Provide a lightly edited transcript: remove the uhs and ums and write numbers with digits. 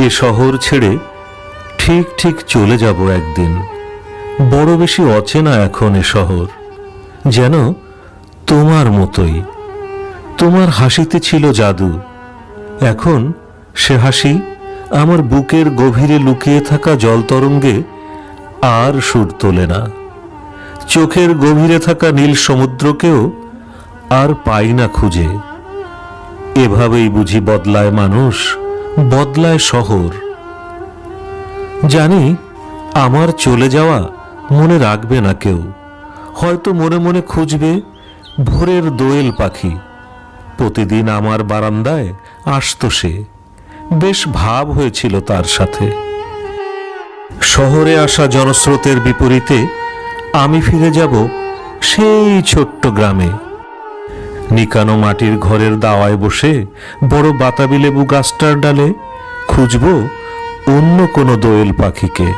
এ শহর ছেড়ে ঠিক ঠিক চলে যাব একদিন। বড় বেশি অচেনা এখন এ শহর, যেন তোমার মতোই। তোমার হাসিতে ছিল জাদু, এখন সে হাসি আমার বুকের গভীরে লুকিয়ে থাকা জলতরঙ্গে আর সুর তোলে না। চোখের গভীরে থাকা নীল সমুদ্রকেও আর পাই না খুঁজে। এভাবেই বুঝি বদলায় মানুষ, বদলায় শহর। জানি আমার চলে যাওয়া মনে রাখবে না কেউ, হয়তো মনে মনে খুঁজবে ভোরের দোয়েল পাখি। প্রতিদিন আমার বারান্দায় আসতো সে, বেশ ভাব হয়েছিল তার সাথে। শহরে আসা জনস্রোতের বিপরীতে আমি ফিরে যাব সেই ছোট্ট গ্রামে। নিকানো মাটির ঘরের দাওয়ায় বসে বড় বাতাবি লেবু গাছটার ডালে খুঁজব অন্য কোনো দোয়েল পাখিকে।